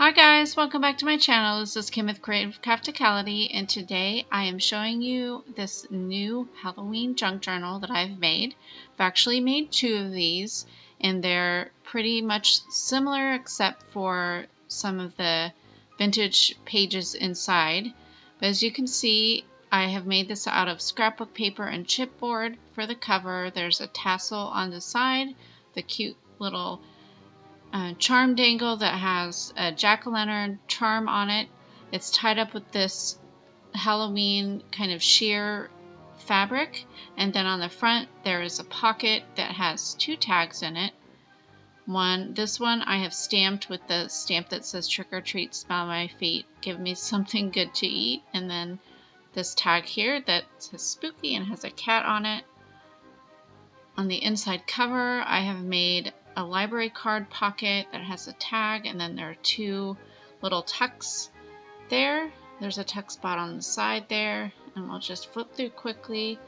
Hi guys, welcome back to my channel. This is Kim with Crafticality, and today I am showing you this new Halloween junk journal that I've made. I've actually made two of these, and they're pretty much similar except for some of the vintage pages inside. But as you can see, I have made this out of scrapbook paper and chipboard. For the cover, there's a tassel on the side, the cute little charm dangle that has a jack-o'-lantern charm on it. It's tied up with this Halloween kind of sheer fabric, and then on the front there is a pocket that has two tags in it. This one I have stamped with the stamp that says trick or treat, smell my feet, give me something good to eat, and then this tag here that says spooky and has a cat on it. On the inside cover I have made a library card pocket that has a tag, and then there are two little tucks there. There's a tuck spot on the side there, and we'll just flip through quickly.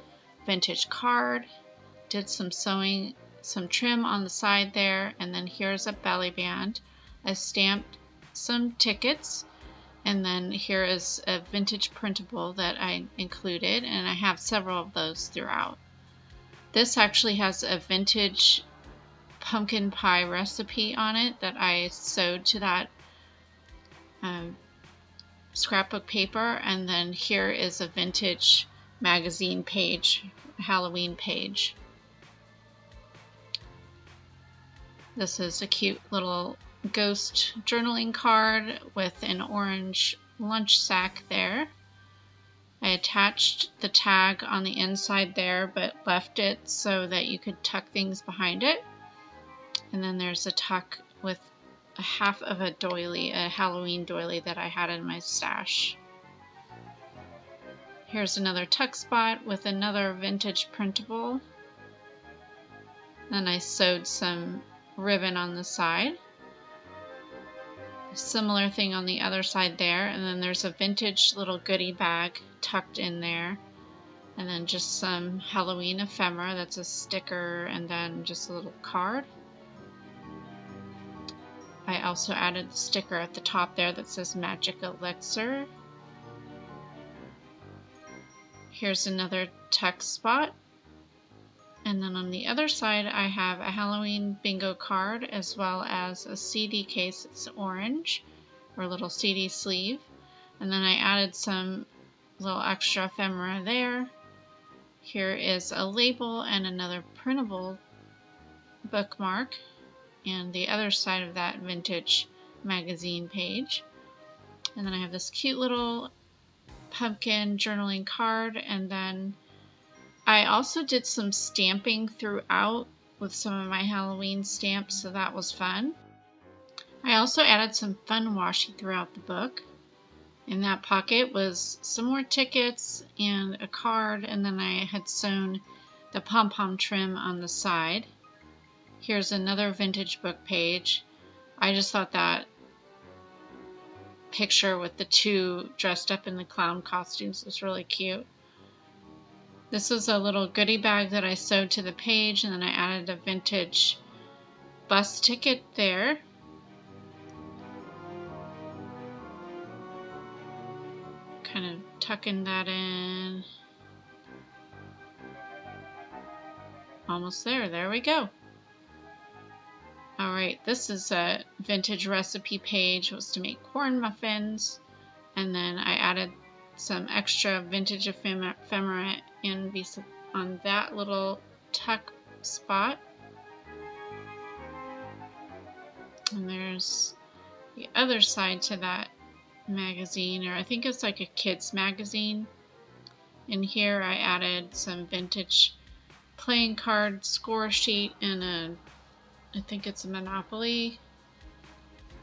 Vintage card, did some sewing, some trim on the side there, and then here's a belly band. I stamped some tickets, and then here is a vintage printable that I included, and I have several of those throughout. This actually has a vintage pumpkin pie recipe on it that I sewed to that scrapbook paper, and then here is a vintage magazine page, Halloween page. This is a cute little ghost journaling card with an orange lunch sack there. I attached the tag on the inside there, but left it so that you could tuck things behind it. And then there's a tuck with a half of a doily, a Halloween doily that I had in my stash. Here's another tuck spot with another vintage printable. Then I sewed some ribbon on the side. A similar thing on the other side there. And then there's a vintage little goodie bag tucked in there. And then just some Halloween ephemera, that's a sticker, and then just a little card. I also added the sticker at the top there that says Magic Elixir. Here's another tuck spot. And then on the other side I have a Halloween bingo card as well as a CD case. It's orange, or a little CD sleeve. And then I added some little extra ephemera there. Here is a label and another printable bookmark, and the other side of that vintage magazine page. And then I have this cute little pumpkin journaling card, and then I also did some stamping throughout with some of my Halloween stamps, so that was fun. I also added some fun washi throughout the book. In that pocket was some more tickets and a card, and then I had sewn the pom-pom trim on the side. Here's another vintage book page. I just thought that picture with the two dressed up in the clown costumes was really cute. This was a little goodie bag that I sewed to the page, and then I added a vintage bus ticket there. Kind of tucking that in. Almost there. There we go. Alright, this is a vintage recipe page. It was to make corn muffins, and then I added some extra vintage ephemera on that little tuck spot. And there's the other side to that magazine, or I think it's like a kid's magazine. In here I added some vintage playing card score sheet and I think it's a Monopoly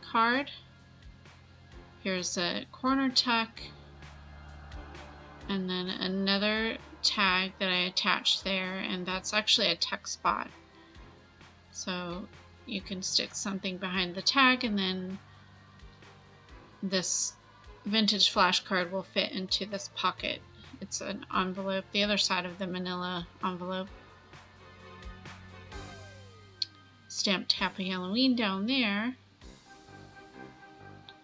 card. Here's a corner tuck, and then another tag that I attached there, and that's actually a tuck spot. So you can stick something behind the tag, and then this vintage flashcard will fit into this pocket. It's an envelope, the other side of the manila envelope. Stamped Happy Halloween down there.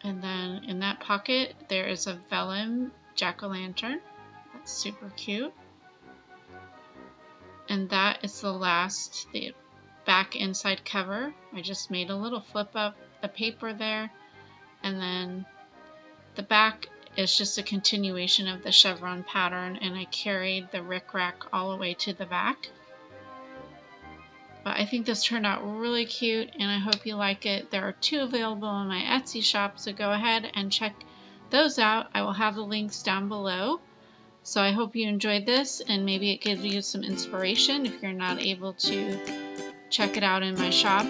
And then in that pocket, there is a vellum jack-o'-lantern. That's super cute. And that is the last, the back inside cover. I just made a little flip up the paper there. And then the back is just a continuation of the chevron pattern, and I carried the rickrack all the way to the back. But I think this turned out really cute, and I hope you like it. There are 2 available in my Etsy shop, so go ahead and check those out. I will have the links down below. So I hope you enjoyed this, and maybe it gives you some inspiration if you're not able to check it out in my shop.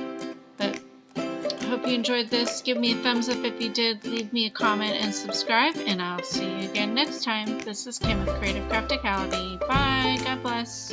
But I hope you enjoyed this. Give me a thumbs up if you did. Leave me a comment and subscribe, and I'll see you again next time. This is Kim with Creative Crafticality. Bye. God bless.